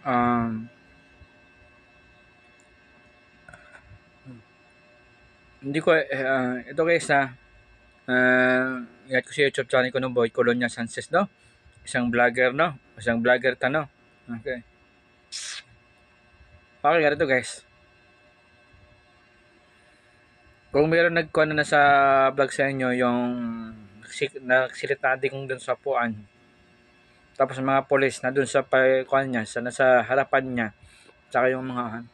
Um, Hindi ko, ito guys ingat ko sa YouTube channel ko no, Boy Colonia Sanchez, no? Isang vlogger, no? Isang vlogger ta, no? Okay. Okay, ganito guys. Kung mayroon nagkuha na sa vlog sa inyo, yung nagsilita kong dun sa puan, tapos mga polis na dun sa kuha niya, sa nasa harapan niya, tsaka yung mga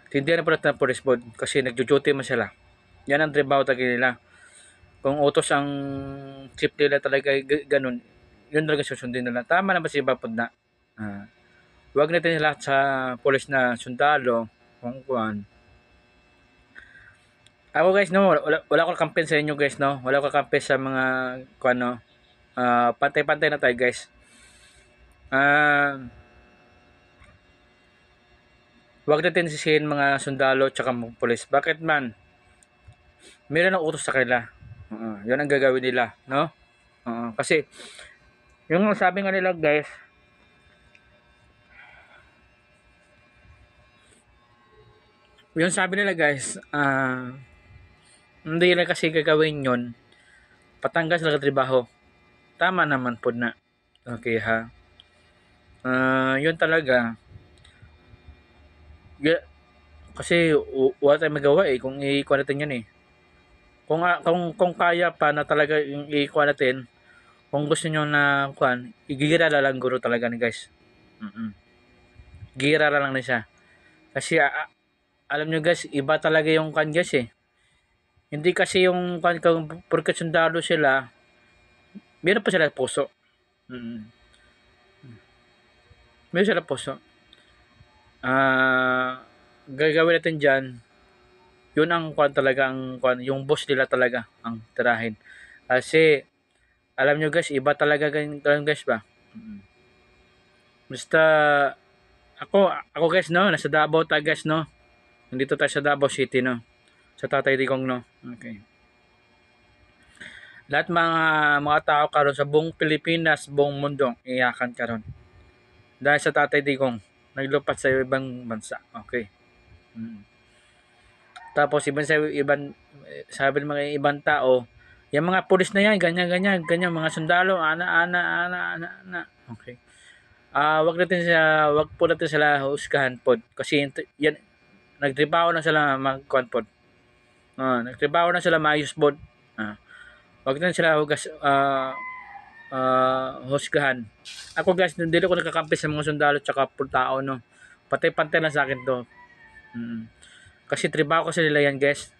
tindihan na pala ng police board kasi nagjo-duty man sila. Yan ang trabaho talaga nila. Kung utos ang chief nila talaga ganun, yun talaga susundin nila. Tama na ba si Bapod na? Wag natin lahat sa police na sundalo, kung kuan. Ako guys, no, wala ko kampen sa inyo guys, no. Wala ko kampen sa mga kuan, no. Pantay-pantay na tayo guys. Wag natin sisihin mga sundalo tsaka mga police. Bakit man? Meron ng utos sa kanila. Yun ang gagawin nila, no? Kasi yung sabi nga nila guys, yung sabi nila guys, hindi nila kasi gagawin yun. Patanggas na trabaho. Tama naman po na. Okay ha. Yun talaga. Kasi wala tayong magawa eh kung i-kuha natin yan eh. Kung kaya pa na talaga yung i-kuha natin, kung gusto niyo na kuan, igira lang guro talaga ni guys. Gira lang na siya. Kasi alam nyo guys, iba talaga yung kan guys eh. Hindi kasi yung kan porket sundalo sila, meron pa sila puso. Meron sila puso. Gagawin natin dyan, yun ang kuan talaga, ang kuan, yung boss nila talaga ang tirahin. Kasi alam nyo guys, iba talaga ganyan guys ba. Basta ako guys no, nasa Davao tayo guys no. Nandito tayo sa Davao City no. Sa Tatay Digong no. Okay. Lahat mga tao karon sa buong Pilipinas, buong mundo, iyakan karon. Dahil sa Tatay Digong, naglupat sa ibang bansa. Okay. Tapos ibang sabi ng mga ibang tao, yung mga pulis na yan, ganyan, mga sundalo, ana. Okay. Wag po natin sila husgahan pod kasi yan nagtrabaho na sila magkuan pod. Nagtrabaho na sila maayos pod. Wag natin sila husgahan. Ako guys, hindi ko nakakampi sa mga sundalo tsaka tao no. Pantay-pantay lang sa akin to. Kasi trabaho kasi nila yan guys.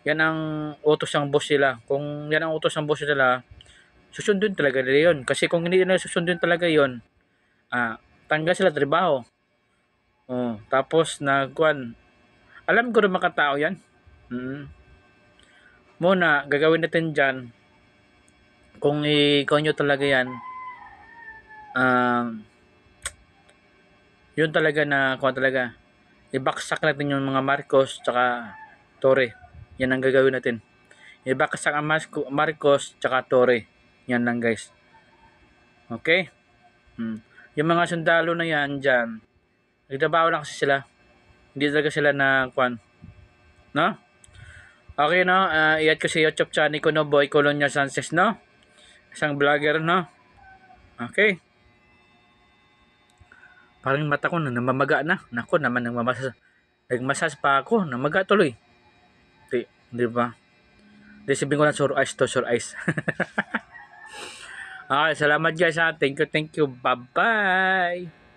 Yan ang utos ng boss nila. Kung yan ang utos ng boss nila, susundin talaga nila yun. Kasi kung hindi nila susundin talaga yun, tanggal sila trabaho. Tapos nagkuan. Alam ko rin mga tao yan. Muna, gagawin natin dyan, kung ikaw nyo talaga yan, yun talaga na, kung talaga, ibaksak natin yung mga Marcos tsaka Torre. Yan ang gagawin natin. Ibaksak ang Marcos tsaka Torre. Yan lang guys. Okay? Yung mga sundalo na yan dyan, nagtrabaho lang kasi sila. Hindi talaga sila na kwan. No? Okay no, i-add ko sa YouTube channel ko no, Boy Colonia Sanchez no. Isang vlogger no. Okay. Parang mata ko na namamaga na. Nako naman nagmasas pa ako, namaga tuloy. Di ba? Di sabihin ko na sure eyes to sure eyes. Okay, salamat guys ha. Thank you. Bye-bye.